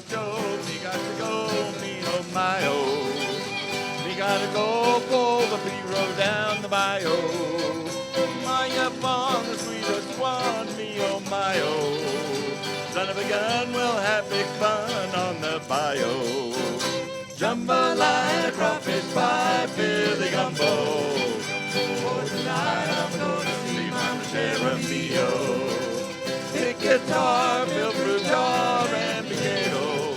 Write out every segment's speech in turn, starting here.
show. Me got to go, me oh my oh. Me gotta go pull the P-road down the bayou. My up on the sweetest one, me oh my oh. Son of a gun, we'll have big fun on the bayou. Jambalaya, crawfish pie, Billy Gumbo. For tonight I'm gonna see Mama share a meal. Pick guitar, fill fruit jar, and potato.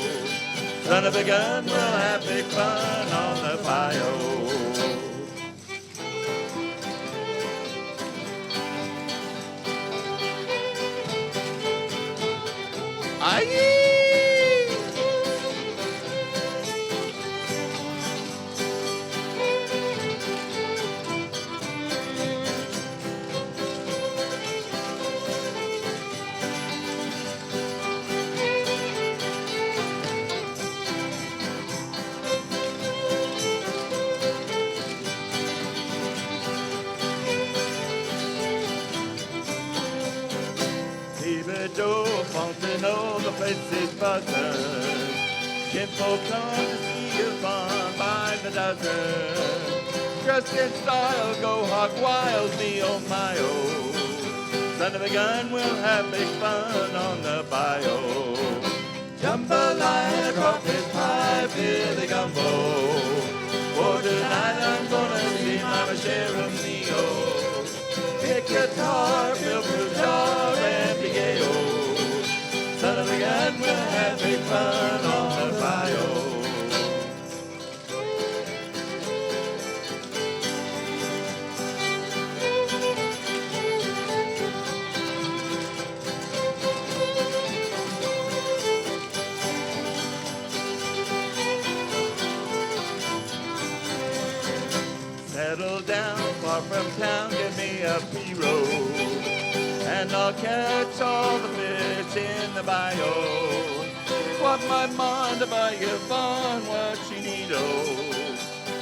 Son of a gun, we'll have big fun on the bayou. Aye! Fontano, the place is buzzing. Kinfolk come to see you fun by the dozen. Dressed in style, go hog wild, me oh my oh. Son of a gun, we'll have big fun on the bayou. Jambalaya, crawfish pie, Billy Gumbo. For tonight I'm gonna see Mama share a meal. Pick guitar, fill fruit jar, and piqueo. Son of a gun, we'll have big fun on the bayou. Settle down far from town, give me a P-road. And I'll catch all the fish in the bayou. What my mind about your fun, what she need, oh.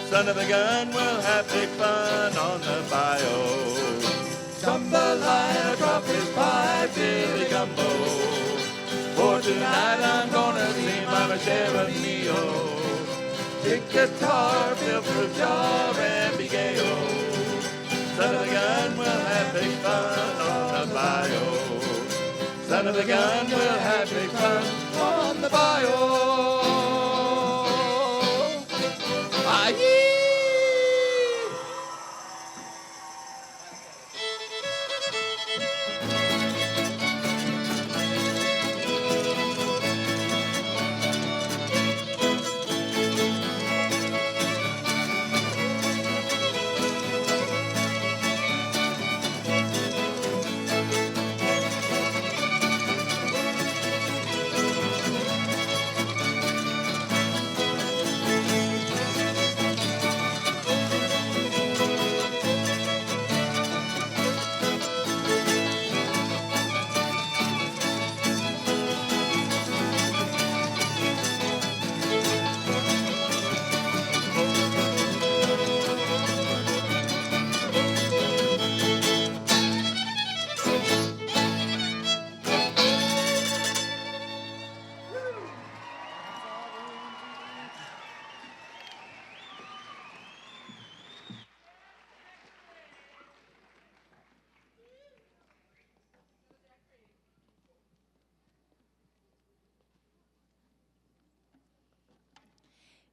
Son of a gun, we'll have big fun on the bayou. Jambalaya, crawfish pie, Billy Gumbo. For tonight I'm gonna see Mama share a meal. Pick guitar, fill fruit jar, and be gay, oh. Son of a gun, we'll have big fun on the bayou. Son of a gun, we'll have big fun on the bayou. Aye.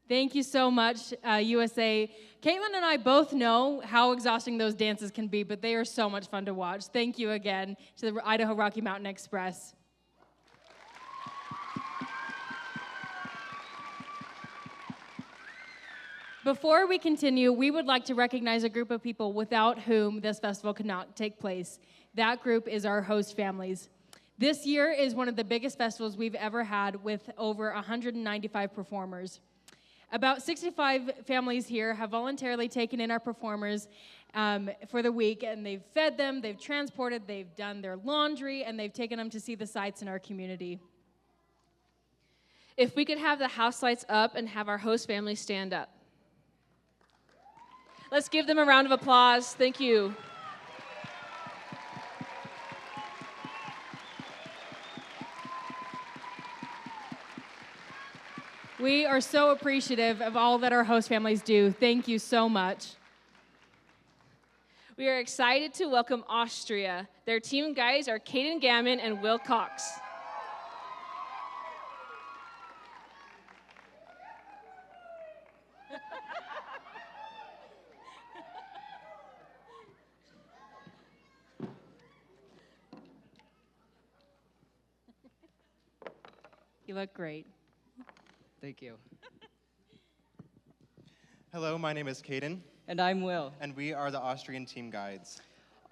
Thank you so much, USA. Caitlin and I both know how exhausting those dances can be, but they are so much fun to watch. Thank you again to the Idaho Rocky Mountain Express. Before we continue, we would like to recognize a group of people without whom this festival could not take place. That group is our host families. This year is one of the biggest festivals we've ever had with over 195 performers. About 65 families here have voluntarily taken in our performers for the week, and they've fed them, they've transported, they've done their laundry, and they've taken them to see the sights in our community. If we could have the house lights up and have our host family stand up. Let's give them a round of applause. Thank you. We are so appreciative of all that our host families do. Thank you so much. We are excited to welcome Austria. Their team guides are Caden Gammon and Will Cox. You look great. Thank you. Hello, my name is Caden, And I'm Will. and we are the Austrian team guides.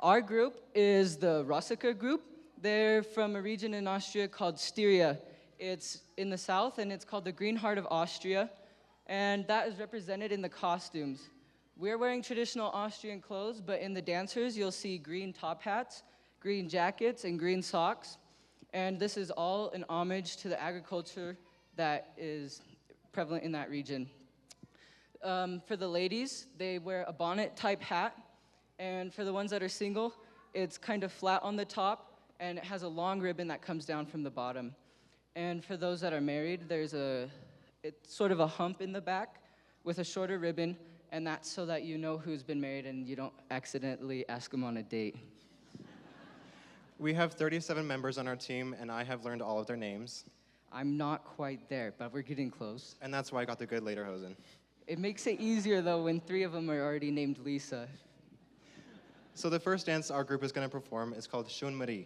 Our group is the Rossiker group. They're from a region in Austria called Styria. It's in the south, and it's called the Green Heart of Austria, and that is represented in the costumes. We're wearing traditional Austrian clothes, but in the dancers, you'll see green top hats, green jackets, and green socks. And this is all an homage to the agriculture that is prevalent in that region. For the ladies, they wear a bonnet-type hat, and for the ones that are single, it's kind of flat on the top, and it has a long ribbon that comes down from the bottom. And for those that are married, it's sort of a hump in the back with a shorter ribbon, and that's so that you know who's been married and you don't accidentally ask them on a date. We have 37 members on our team, and I have learned all of their names. I'm not quite there, but we're getting close. And that's why I got the good lederhosen. It makes it easier, though, when 3 of them are already named Lisa. So the first dance our group is going to perform is called Schön Marie.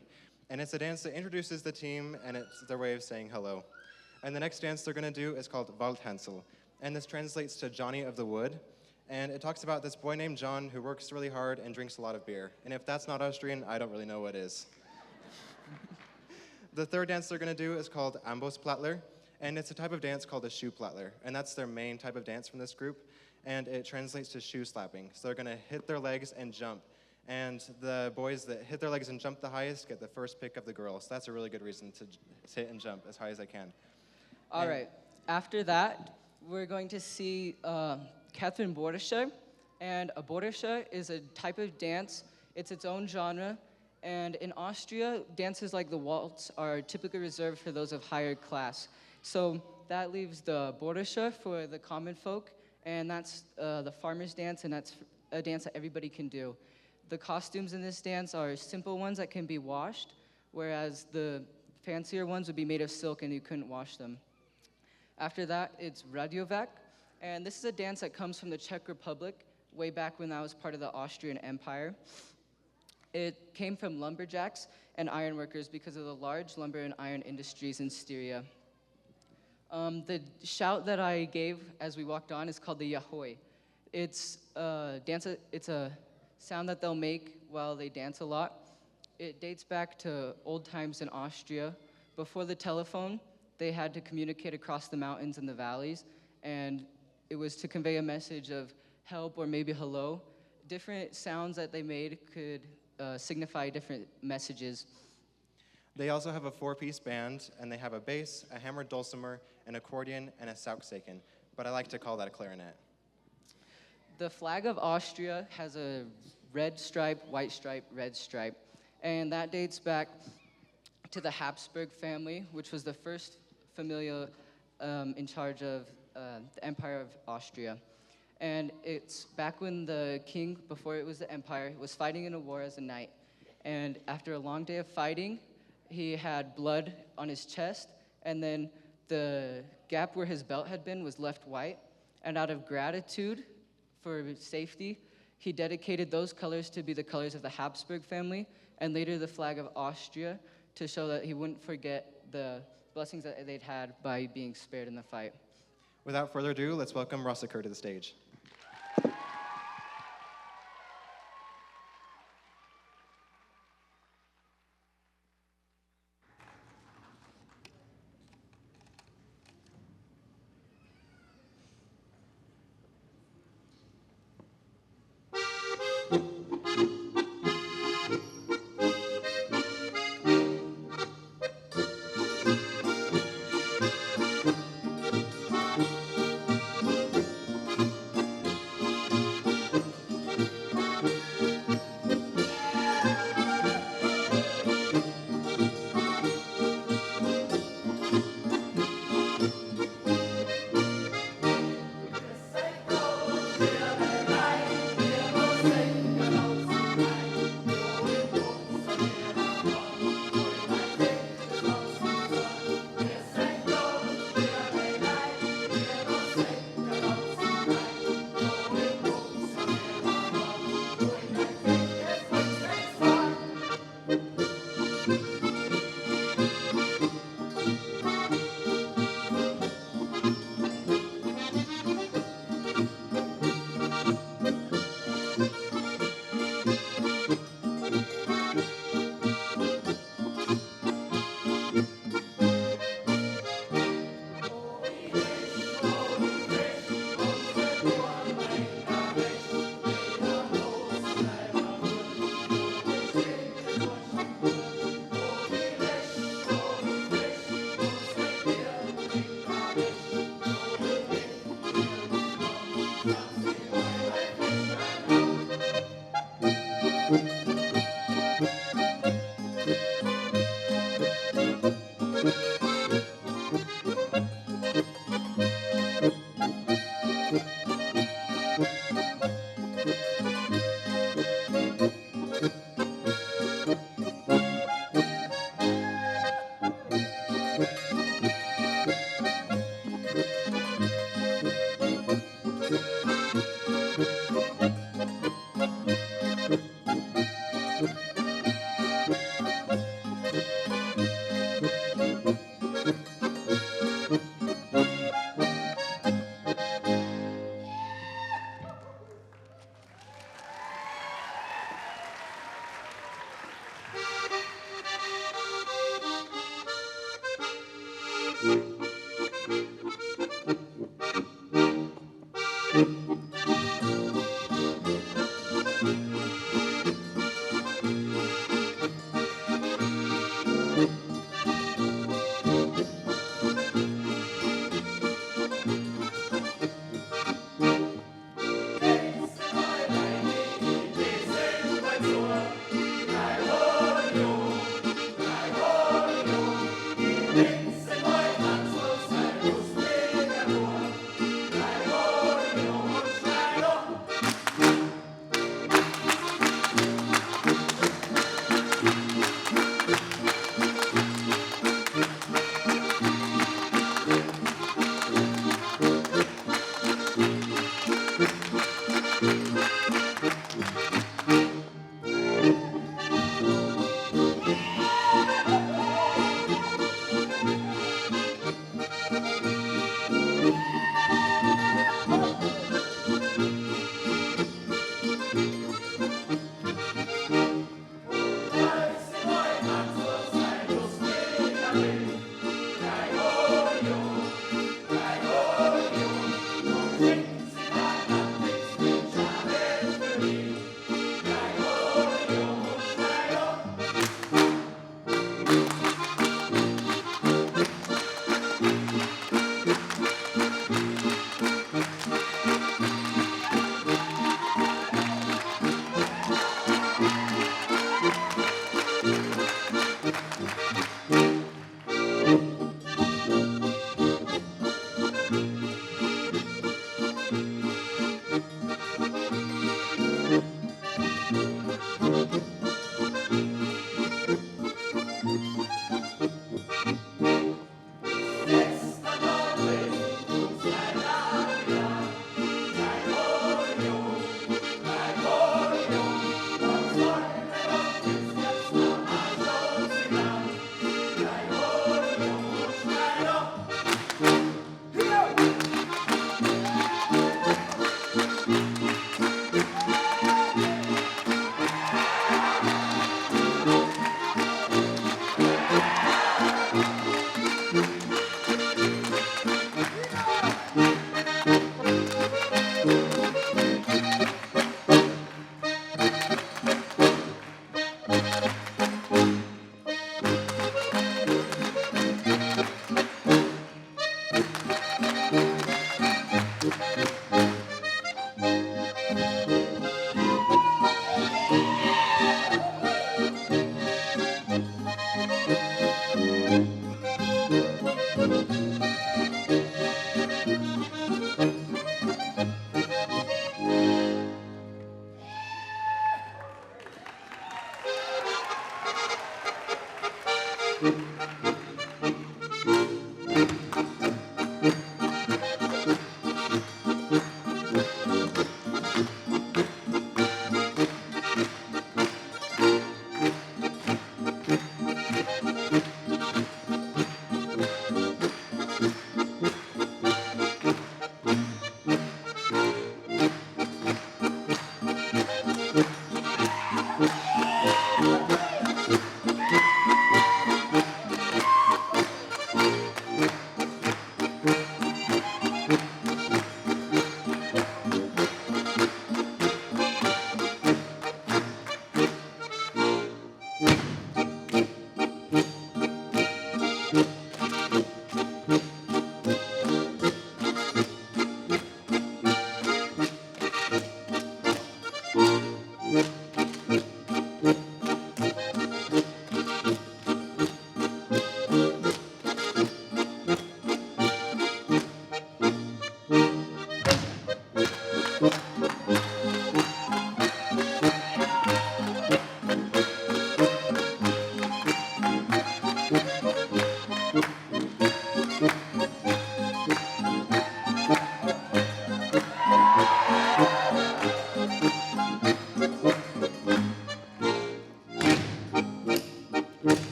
And it's a dance that introduces the team, and it's their way of saying hello. And the next dance they're going to do is called Waldhansel. And this translates to Johnny of the Wood. And it talks about this boy named John who works really hard and drinks a lot of beer. And if that's not Austrian, I don't really know what is. The third dance they're going to do is called Ambosplattler, and it's a type of dance called a Schuhplattler, and that's their main type of dance from this group, and it translates to shoe slapping. So they're going to hit their legs and jump, and the boys that hit their legs and jump the highest get the first pick of the girls. So that's a really good reason to hit and jump as high as I can. All right. After that, we're going to see Catherine Bordische, and a Bordische is a type of dance. It's its own genre. And in Austria, dances like the waltz are typically reserved for those of higher class. So that leaves the Bordische for the common folk, and that's the farmer's dance, and that's a dance that everybody can do. The costumes in this dance are simple ones that can be washed, whereas the fancier ones would be made of silk and you couldn't wash them. After that, it's Radiovac, and this is a dance that comes from the Czech Republic, way back when that was part of the Austrian Empire. It came from lumberjacks and ironworkers because of the large lumber and iron industries in Styria. The shout that I gave as we walked on is called the Yahoi. It's a sound that they'll make while they dance a lot. It dates back to old times in Austria. Before the telephone, they had to communicate across the mountains and the valleys, and it was to convey a message of help or maybe hello. Different sounds that they made could signify different messages. They also have a 4-piece band, and they have a bass, a hammered dulcimer, an accordion, and a saugsaken, but I like to call that a clarinet. The flag of Austria has a red stripe, white stripe, red stripe, and that dates back to the Habsburg family, which was the first familia in charge of the Empire of Austria. And it's back when the king, before it was the empire, was fighting in a war as a knight. And after a long day of fighting, he had blood on his chest, and then the gap where his belt had been was left white. And out of gratitude for safety, he dedicated those colors to be the colors of the Habsburg family, and later the flag of Austria, to show that he wouldn't forget the blessings that they'd had by being spared in the fight. Without further ado, let's welcome Rossiker to the stage.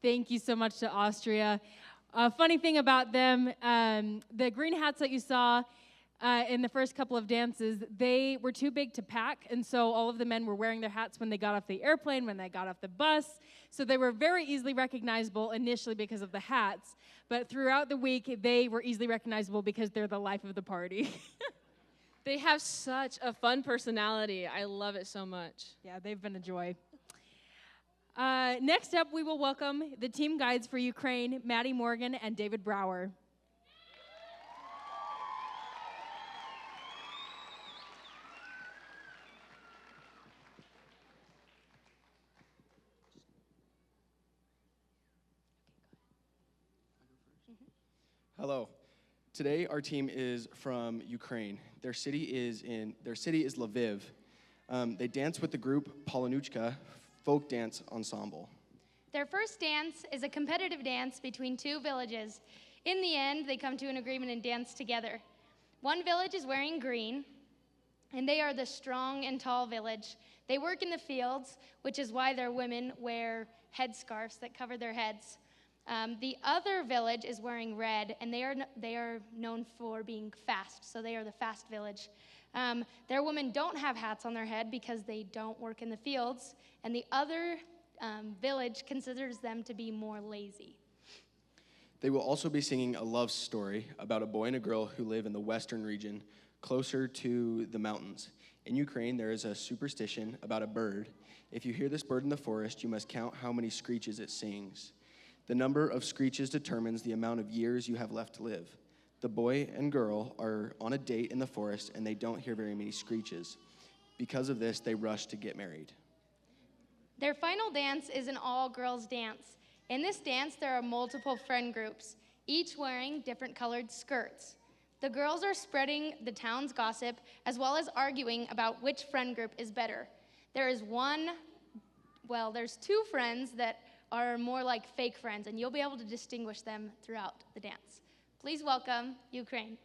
Thank you so much to Austria. Funny thing about them, the green hats that you saw in the first couple of dances, they were too big to pack, and so all of the men were wearing their hats when they got off the airplane, when they got off the bus, so they were very easily recognizable initially because of the hats, but throughout the week, they were easily recognizable because they're the life of the party. They have such a fun personality. I love it so much. Yeah, they've been a joy. Next up, we will welcome the team guides for Ukraine, Maddie Morgan and David Brower. Hello. Today, our team is from Ukraine. Their city is Lviv. They dance with the group Polonuchka Folk Dance Ensemble. Their first dance is a competitive dance between two villages. In the end, they come to an agreement and dance together. One village is wearing green, and they are the strong and tall village. They work in the fields, which is why their women wear headscarves that cover their heads. The other village is wearing red, and they are known for being fast, so they are the fast village. Their women don't have hats on their head because they don't work in the fields, and the other village considers them to be more lazy. They will also be singing a love story about a boy and a girl who live in the western region, closer to the mountains. In Ukraine, there is a superstition about a bird. If you hear this bird in the forest, you must count how many screeches it sings. The number of screeches determines the amount of years you have left to live. The boy and girl are on a date in the forest, and they don't hear very many screeches. Because of this, they rush to get married. Their final dance is an all-girls dance. In this dance, there are multiple friend groups, each wearing different colored skirts. The girls are spreading the town's gossip, as well as arguing about which friend group is better. There's two friends that are more like fake friends, and you'll be able to distinguish them throughout the dance. Please welcome Ukraine.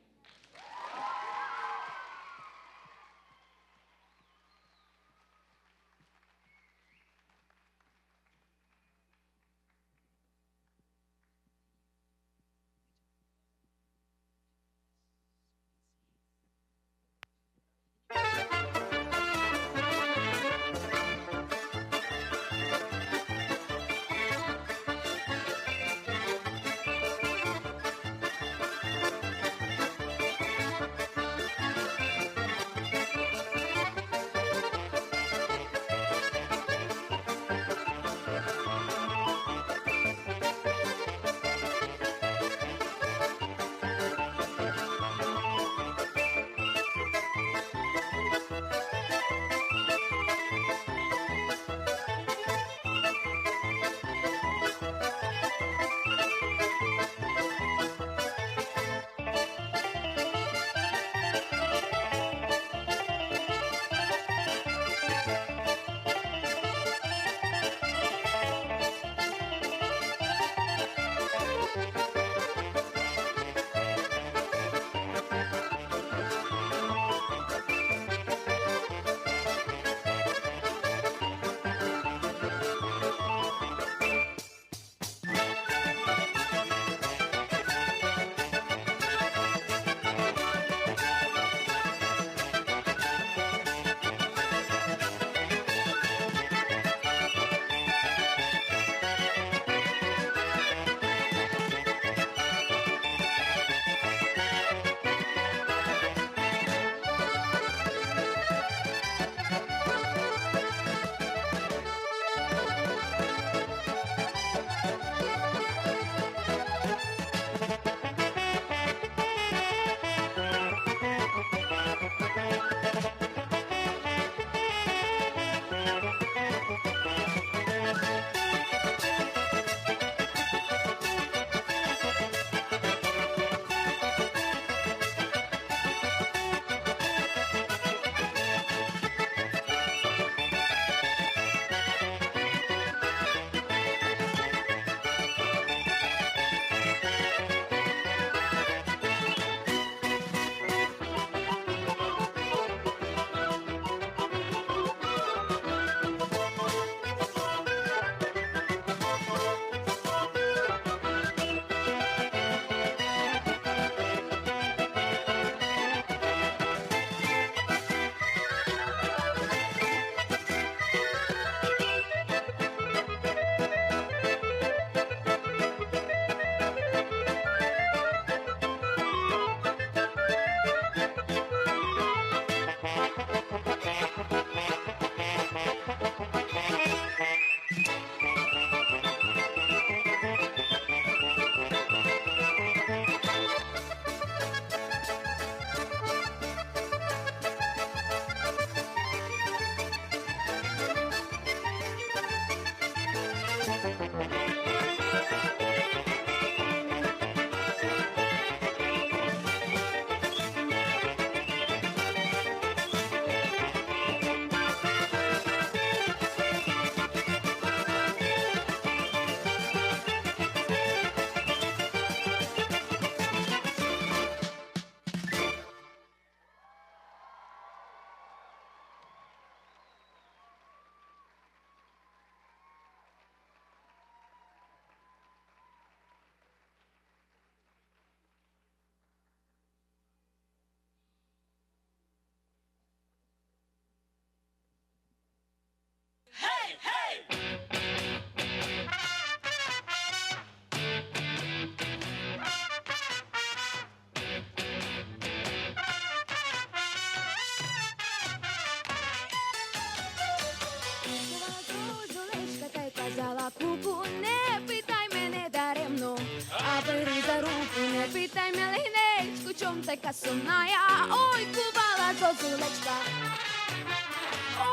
teka sonaja. Oj, kuvala zozulečka,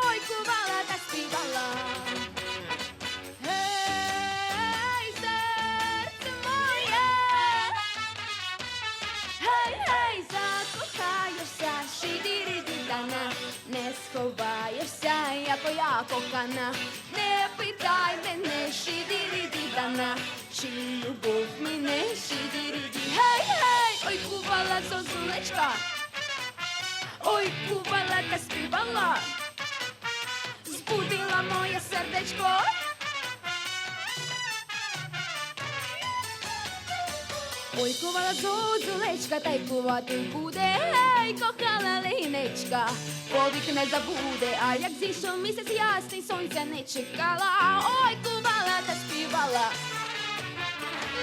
oj, kuvala tak zpívala. Hej, srdce moje, hej, hej, zakochaješ sa, šidirididana. Neschováješ sa, jako ja kochana. Nepýtaj mene, šidirididana, či ľubov mine, šidiridi. Hej, hej, oj, kuvala zozulečka, oj, kuvala tak zpívala. Zbudila moje srdečko. Oj, kuvala zozulečka, tajkувати буде. Hej, кохана линичка, повік не забуде. А як зійшов місяць ясний, сонця не чекала. Ой, кувала та співала,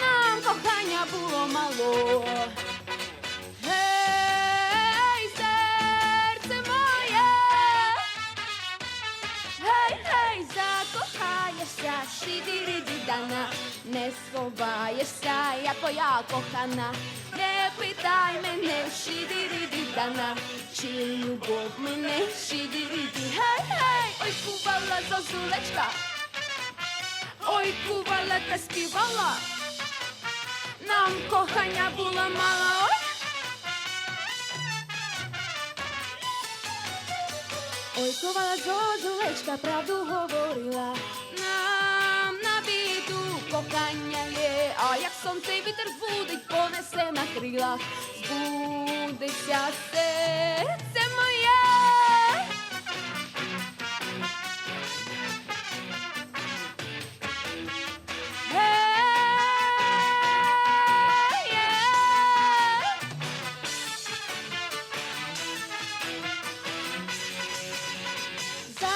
нам кохання було мало. Гей, серце моє, гей, гей, закохаєшся, шидиридідана. Не сховаєшся, як моя кохана. Не питай мене, шидиридідана, чи любов мене, шидириді. Гей, гей, ой, кувала зозулечка, ой, кувала та співала, нам кохання було мало. Ой, кувала зозулечка, правду говорила, нам на біду кохання є. А як сонце вітер збудить, понесе на крилах, збудеться серце моє.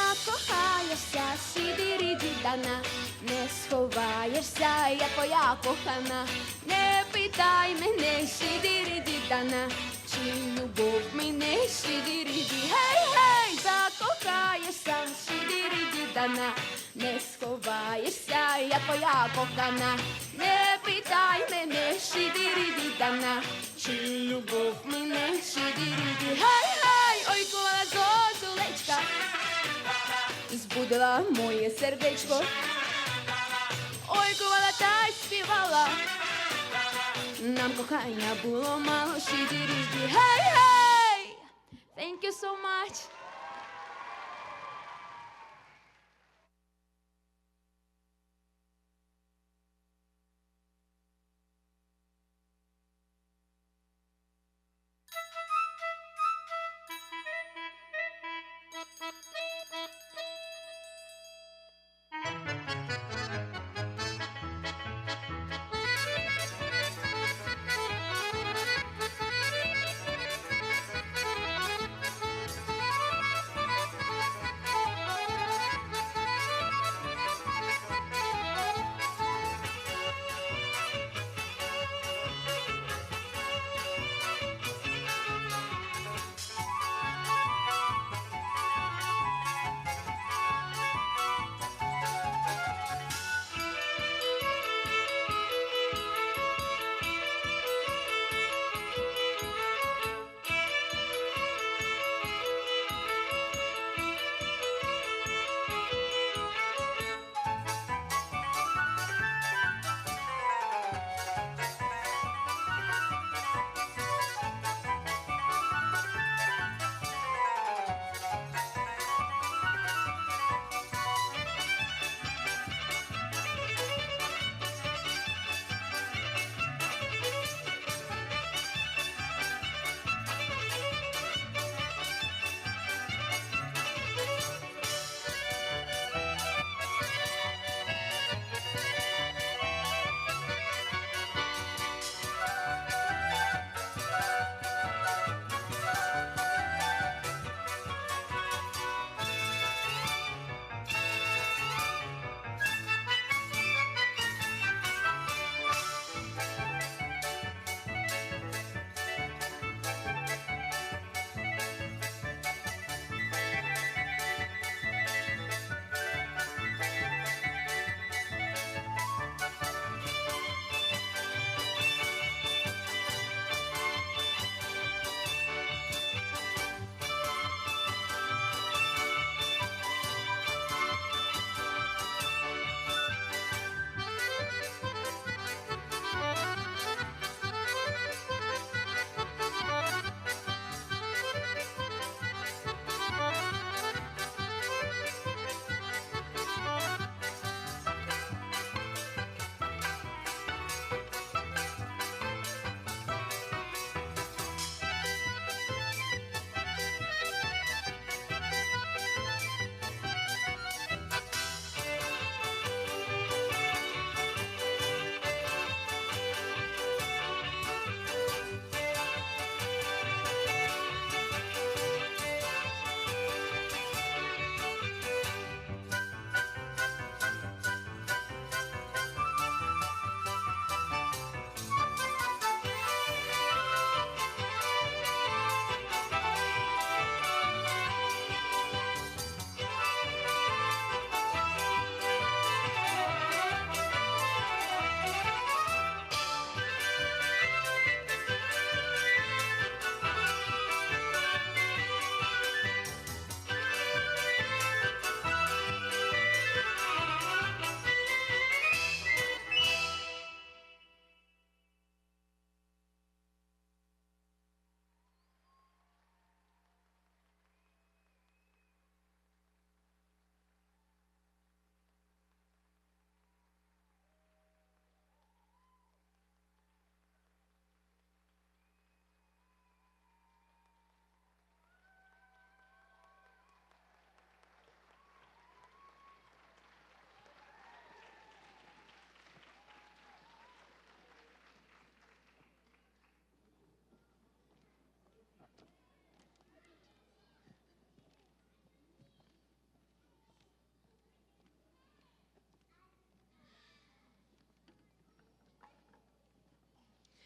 Закохаєшся, сідиридідана, не сховаєшся, я твоя кохана. Не питай мене, сідиридідана, чи любов мене, сідириді. Гей, гей, закохаєшся, сідиридідана, не сховаєшся, я твоя кохана. Не питай мене, сідиридідана, чи любов мене, сідириді. Гей, гей, ой, кувала зозулечка, збудила моє сердечко. Ой, кувала та й співала, нам кохання було мало, шидіріді. Гей, гей! Thank you so much.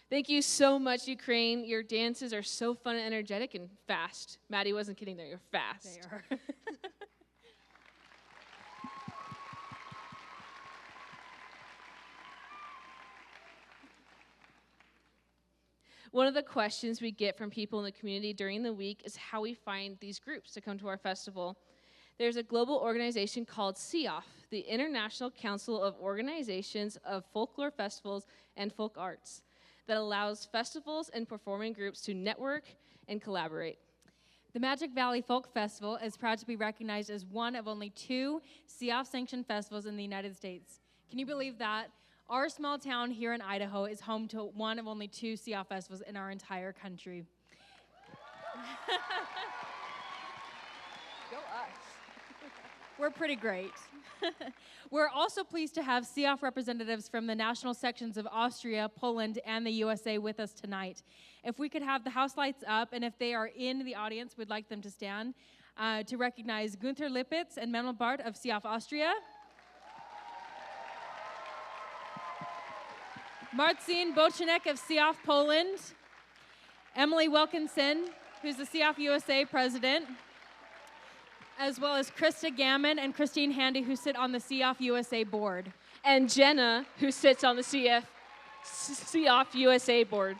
Thank you so much, Ukraine. Your dances are so fun and energetic and fast. Maddie wasn't kidding there. You're fast. They are. One of the questions we get from people in the community during the week is how we find these groups to come to our festival. There's a global organization called CIOF, the International Council of Organizations of Folklore Festivals and Folk Arts, that allows festivals and performing groups to network and collaborate. The Magic Valley Folk Festival is proud to be recognized as one of only 2 CIOF-sanctioned festivals in the United States. Can you believe that? Our small town here in Idaho is home to one of only 2 CIOF festivals in our entire country. Go us. We're pretty great. We're also pleased to have CIOF representatives from the national sections of Austria, Poland, and the USA with us tonight. If we could have the house lights up, and if they are in the audience, we'd like them to stand to recognize Gunther Lippitz and Manuel Bart of CIOF Austria. Marcin Bocinek of CIOF Poland. Emily Wilkinson, who's the CIOF USA president, as well as Krista Gammon and Christine Handy, who sit on the CIOF USA board. And Jenna, who sits on the CIOF USA board.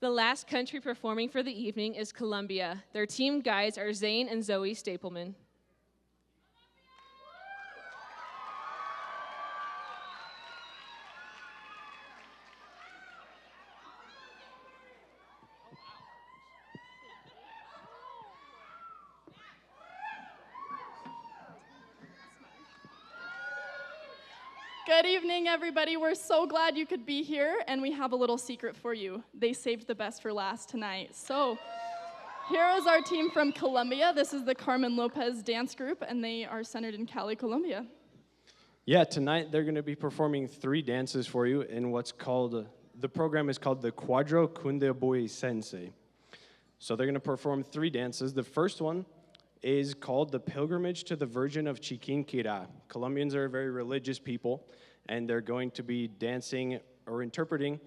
The last country performing for the evening is Colombia. Their team guides are Zane and Zoe Stapleman. Good evening, everybody. We're so glad you could be here, and we have a little secret for you. They saved the best for last tonight. So here is our team from Colombia. This is the Carmen Lopez dance group, and they are centered in Cali, Colombia. Yeah, tonight they're going to be performing 3 dances for you in what's called, the program is called the Cuadro Cundiboyacense. So they're going to perform 3 dances. The first one is called the Pilgrimage to the Virgin of Chiquinquirá. Colombians are a very religious people, and they're going to be dancing or interpreting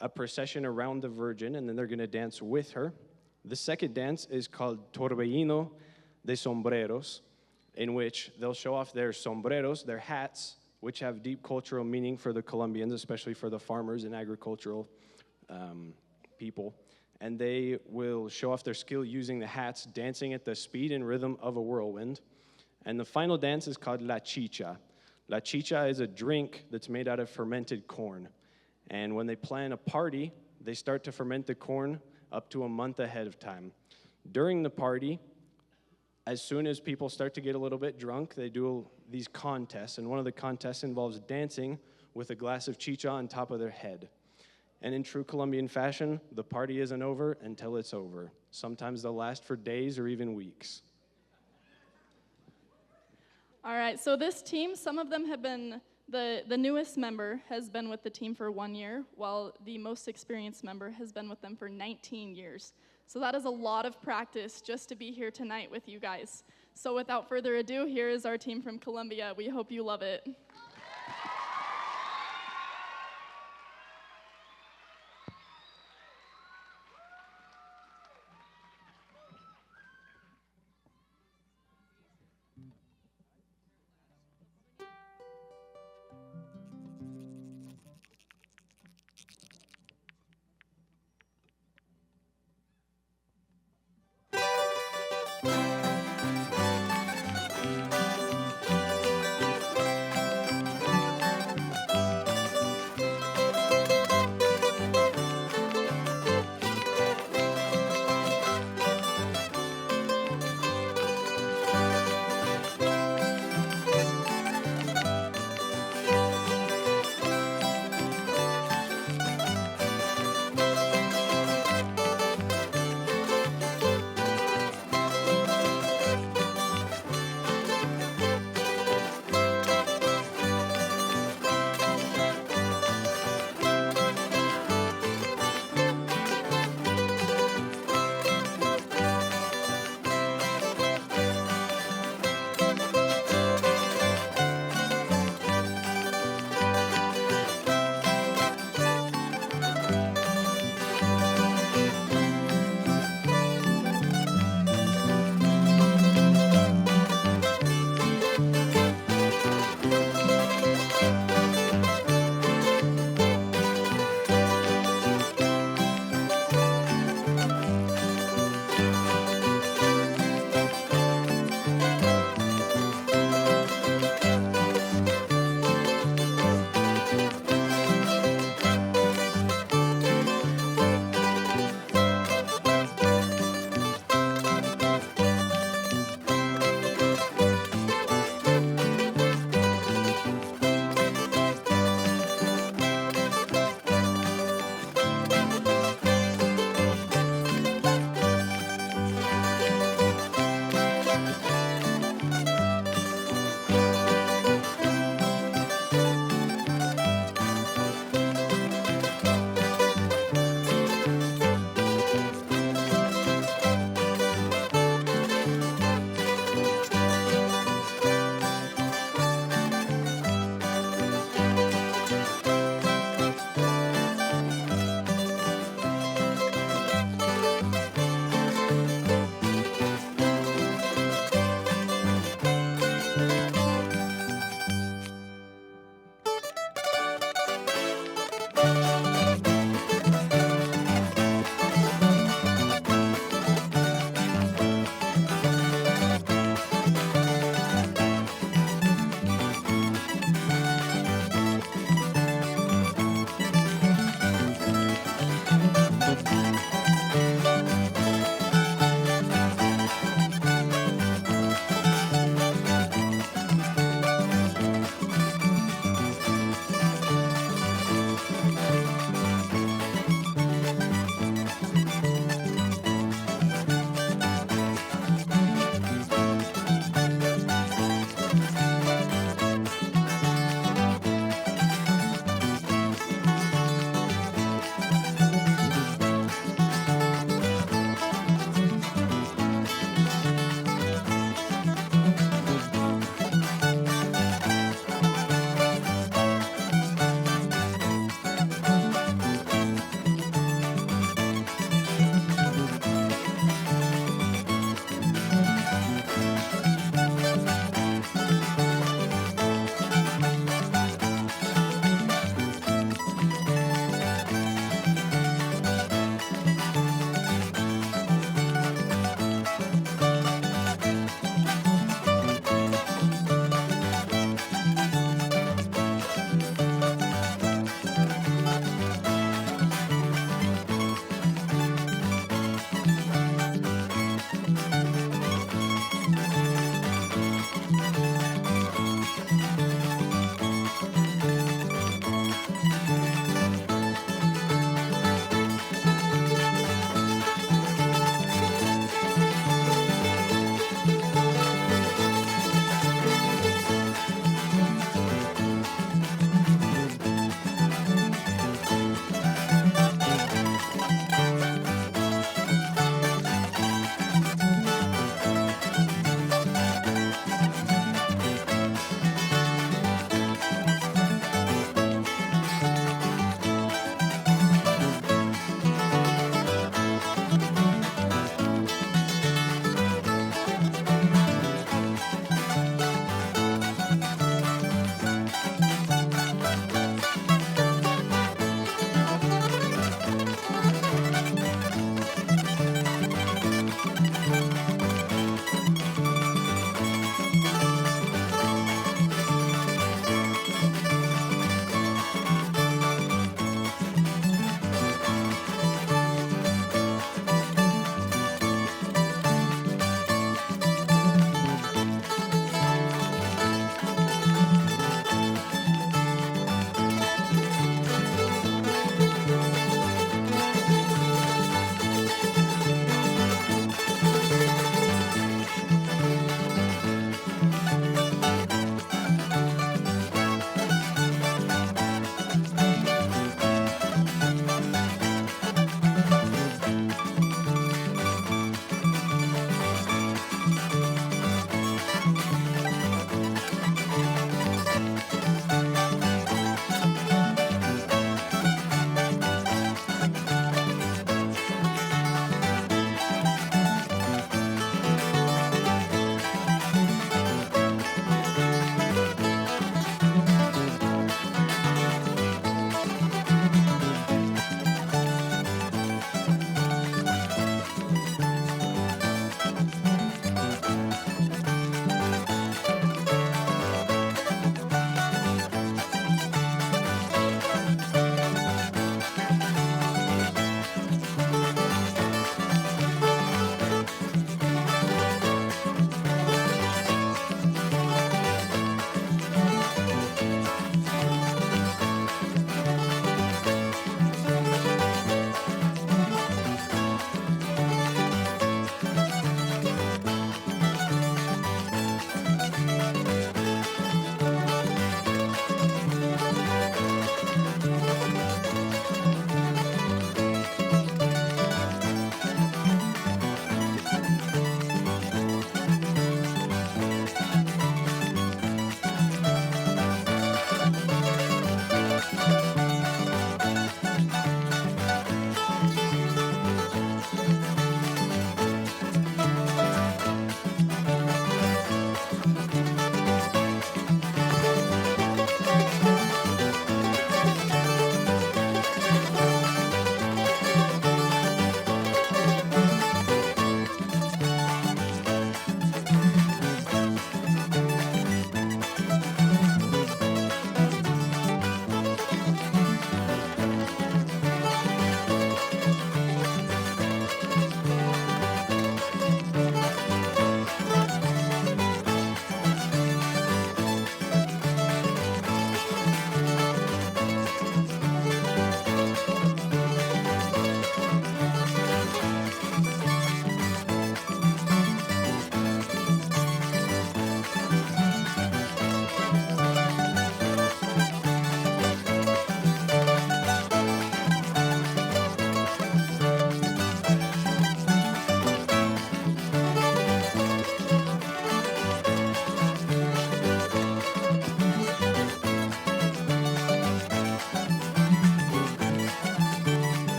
a procession around the Virgin, and then they're going to dance with her. The second dance is called Torbellino de Sombreros, in which they'll show off their sombreros, their hats, which have deep cultural meaning for the Colombians, especially for the farmers and agricultural people. And they will show off their skill using the hats, dancing at the speed and rhythm of a whirlwind. And the final dance is called La Chicha. La Chicha is a drink that's made out of fermented corn. And when they plan a party, they start to ferment the corn up to a month ahead of time. During the party, as soon as people start to get a little bit drunk, they do these contests. And one of the contests involves dancing with a glass of chicha on top of their head. And in true Colombian fashion, the party isn't over until it's over. Sometimes they'll last for days or even weeks. All right, so this team, some of them have been, the newest member has been with the team for 1 year, while the most experienced member has been with them for 19 years. So that is a lot of practice just to be here tonight with you guys. So without further ado, here is our team from Colombia. We hope you love it.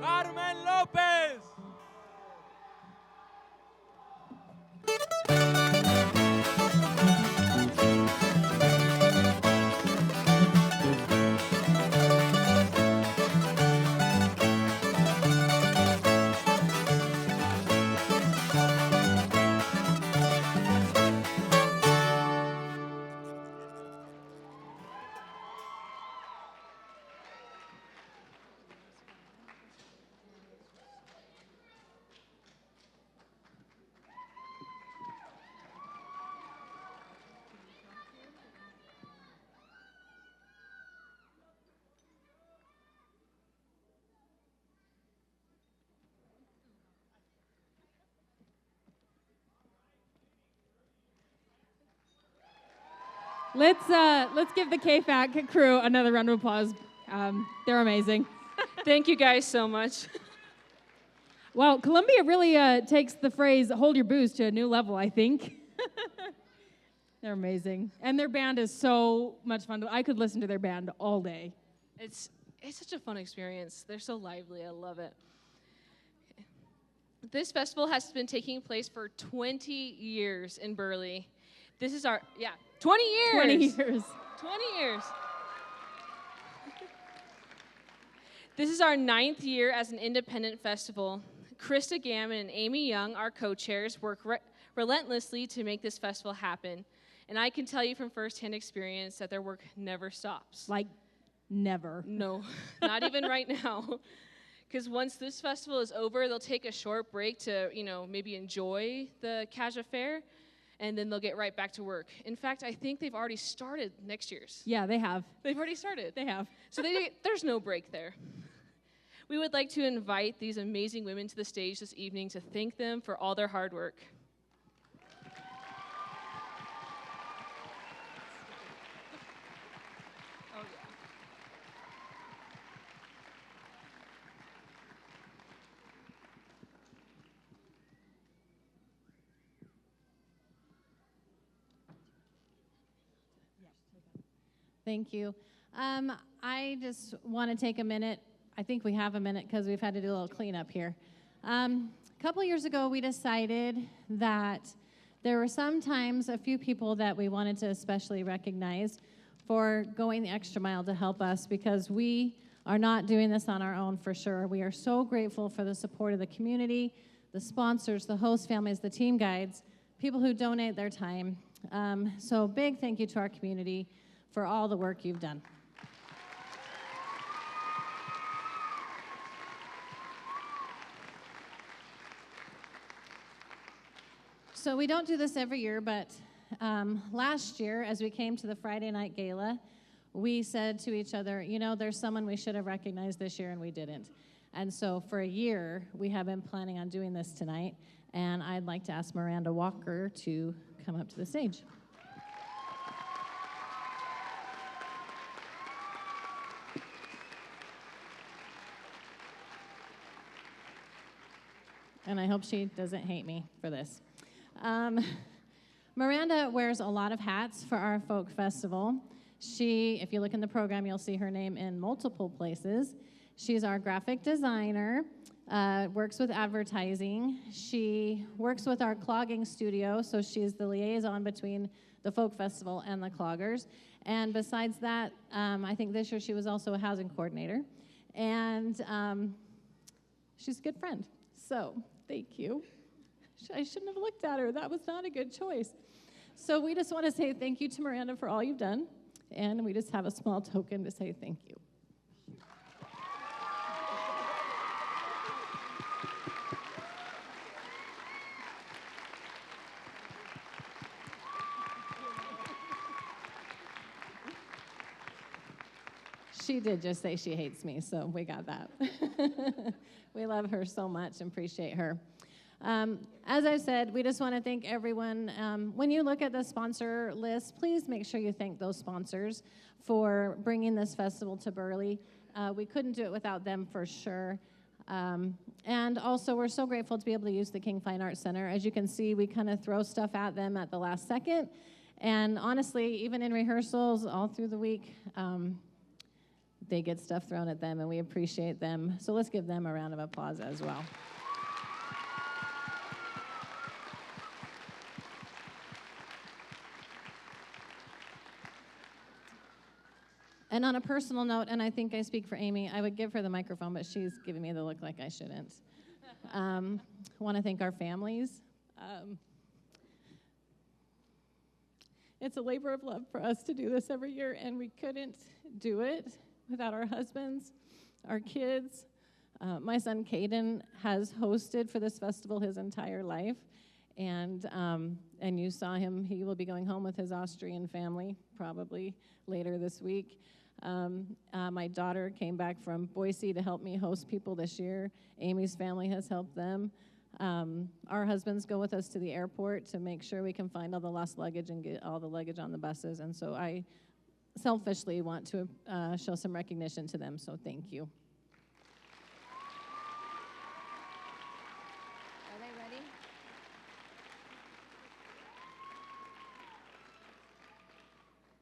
Carmen López. Let's give the KFAC crew another round of applause. They're amazing. Thank you guys so much. Wow, Colombia really takes the phrase "hold your booze" to a new level, I think. They're amazing, and their band is so much fun. I could listen to their band all day. It's such a fun experience. They're so lively. I love it. This festival has been taking place for 20 years in Burley. This is our 20 years. 20 years. 20 years. This is our 9th year as an independent festival. Krista Gammon and Amy Young, our co-chairs, work relentlessly to make this festival happen. And I can tell you from firsthand experience that their work never stops. Like, never. No, not even right now. Because once this festival is over, they'll take a short break to, maybe enjoy the Caja Fair, and then they'll get right back to work. In fact, I think they've already started next year's. Yeah, they have. They've already started. They have. So there's no break there. We would like to invite these amazing women to the stage this evening to thank them for all their hard work. Thank you. I just want to take a minute. I think we have a minute because we've had to do a little cleanup here. A couple years ago, we decided that there were sometimes a few people that we wanted to especially recognize for going the extra mile to help us, because we are not doing this on our own for sure. We are so grateful for the support of the community, the sponsors, the host families, the team guides, people who donate their time. So big thank you to our community for all the work you've done. So we don't do this every year, but last year, as we came to the Friday night gala, we said to each other, there's someone we should have recognized this year and we didn't. And so for a year, we have been planning on doing this tonight, and I'd like to ask Miranda Walker to come up to the stage. And I hope she doesn't hate me for this. Miranda wears a lot of hats for our folk festival. She, if you look in the program, you'll see her name in multiple places. She's our graphic designer, works with advertising. She works with our clogging studio, so she's the liaison between the folk festival and the cloggers. And besides that, I think this year she was also a housing coordinator. And she's a good friend. So thank you. I shouldn't have looked at her. That was not a good choice. So we just want to say thank you to Miranda for all you've done, and we just have a small token to say thank you. She did just say she hates me, so we got that. We love her so much and appreciate her. As I said, we just want to thank everyone. When you look at the sponsor list, please make sure you thank those sponsors for bringing this festival to Burley. We couldn't do it without them for sure. And also, we're so grateful to be able to use the King Fine Arts Center. As you can see, we kind of throw stuff at them at the last second. And honestly, even in rehearsals all through the week, they get stuff thrown at them, and we appreciate them. So let's give them a round of applause as well. And on a personal note, and I think I speak for Amy, I would give her the microphone, but she's giving me the look like I shouldn't. I want to thank our families. It's a labor of love for us to do this every year, and we couldn't do it without our husbands, our kids. My son, Caden, has hosted for this festival his entire life, and you saw him. He will be going home with his Austrian family probably later this week. My daughter came back from Boise to help me host people this year. Amy's family has helped them. Our husbands go with us to the airport to make sure we can find all the lost luggage and get all the luggage on the buses. And so I selfishly want to show some recognition to them, so thank you. Are they ready?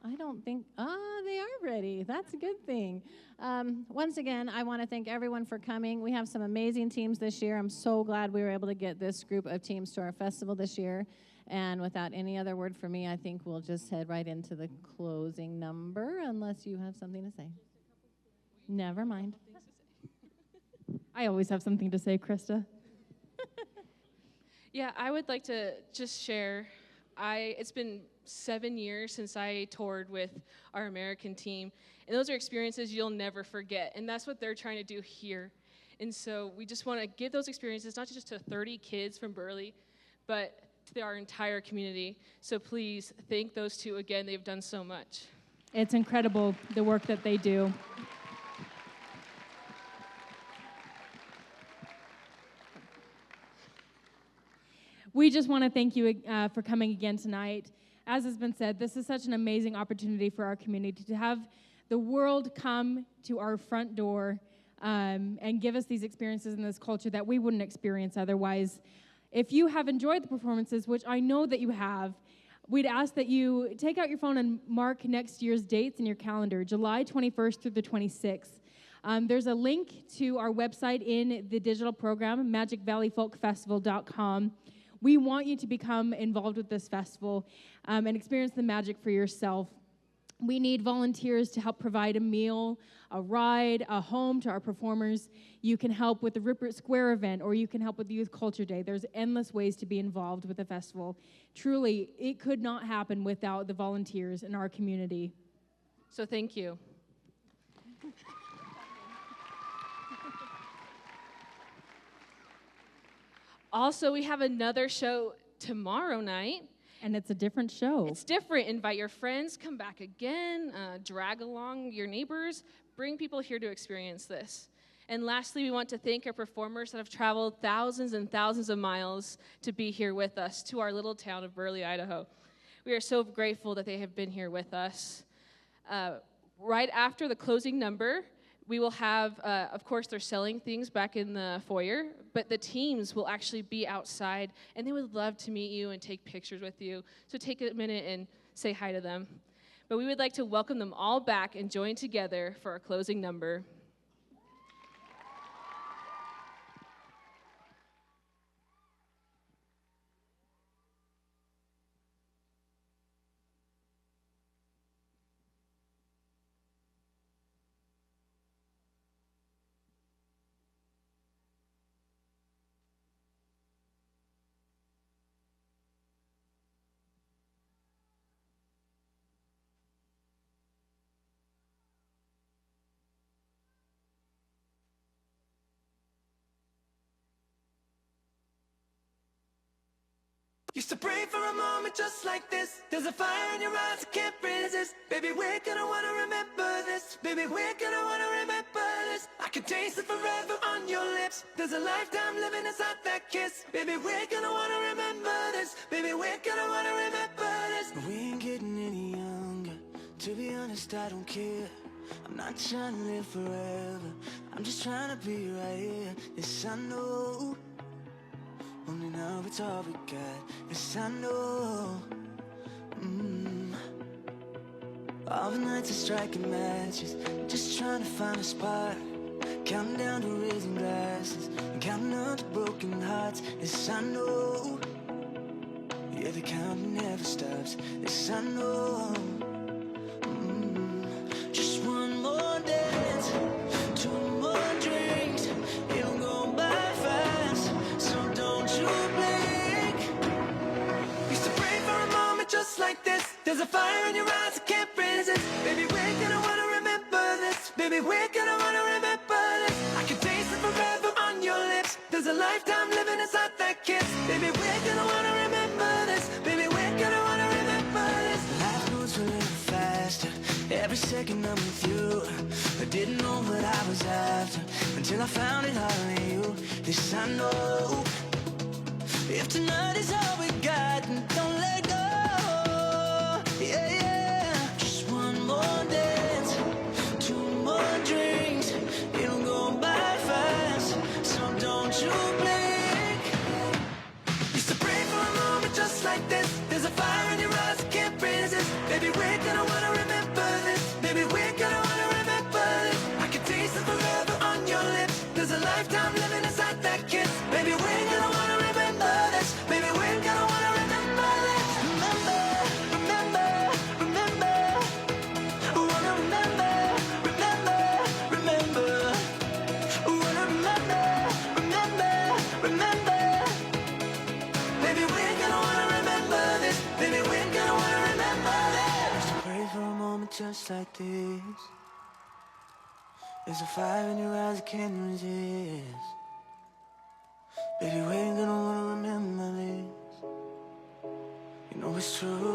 I don't think, they are ready. That's a good thing. Once again, I want to thank everyone for coming. We have some amazing teams this year. I'm so glad we were able to get this group of teams to our festival this year. And without any other word from me, I think we'll just head right into the closing number, unless you have something to say. Never mind. I always have something to say, Krista. Yeah, I would like to just share. It's been 7 years since I toured with our American team, and those are experiences you'll never forget, and that's what they're trying to do here. And so we just want to give those experiences not just to 30 kids from Burley, but to our entire community. So please thank those two again. They've done so much. It's incredible, the work that they do. We just want to thank you for coming again tonight. As has been said, this is such an amazing opportunity for our community to have the world come to our front door and give us these experiences and this culture that we wouldn't experience otherwise. If you have enjoyed the performances, which I know that you have, we'd ask that you take out your phone and mark next year's dates in your calendar, July 21st through the 26th. There's a link to our website in the digital program, magicvalleyfolkfestival.com. We want you to become involved with this festival and experience the magic for yourself. We need volunteers to help provide a meal, a ride, a home to our performers. You can help with the Rupert Square event, or you can help with the Youth Culture Day. There's endless ways to be involved with the festival. Truly, it could not happen without the volunteers in our community. So thank you. Also, we have another show tomorrow night. And it's a different show. It's different. Invite your friends, come back again, drag along your neighbors, bring people here to experience this. And lastly, we want to thank our performers that have traveled thousands and thousands of miles to be here with us to our little town of Burley, Idaho. We are so grateful that they have been here with us. Right after the closing number, we will have, of course, they're selling things back in the foyer, but the teams will actually be outside, and they would love to meet you and take pictures with you. So take a minute and say hi to them. But we would like to welcome them all back and join together for our closing number. to pray for a moment just like this. There's a fire in your eyes I can't resist. Baby, we're gonna wanna remember this. Baby, we're gonna wanna remember this. I can taste it forever on your lips. There's a lifetime living inside that kiss. Baby, we're gonna wanna remember this. Baby, we're gonna wanna remember this. We ain't getting any younger. To be honest, I don't care. I'm not trying to live forever. I'm just trying to be right here. Yes, I know. Only now it's all we got. Yes, I know. All the nights are striking matches, just trying to find a spot. Counting down to raising glasses, and counting up to broken hearts. Yes, I know. Yeah, the counting never stops. Yes, I know. Just one more dance, two more drinks. It'll go by fast, so don't you blink. Used to pray for a moment just like this. There's a fire in your eyes I can't resist. Baby, we're gonna wanna remember this. Baby, we're gonna wanna remember this. I can taste it forever on your lips. There's a lifetime living inside that kiss. Baby, we're gonna wanna remember this. Baby, we're gonna wanna remember this. Life moves a little faster every second I'm with you. I didn't know what I was after until I found it all in you. This I know. If tonight is all we got, then don't let go. Yeah, yeah. Just one more dance, two more drinks. It'll go by fast, so don't you blink. Used to pray for a moment just like this. There's a fire in your eyes I can't resist. Baby, we're gonna wanna remember this. Baby, we're gonna wanna remember this. I can taste it forever on your lips. There's a lifetime living inside that kiss. Baby, we're gonna wanna remember this. Baby, we're gonna wanna remember this. Remember, remember, remember. Wanna remember, remember, remember. Wanna remember, remember, remember. Baby, we're gonna wanna remember this. Baby, we're gonna wanna remember this. Pray for a moment just like this. There's a fire in your eyes I can't resist. Baby, we're gonna wanna remember this. You know it's true.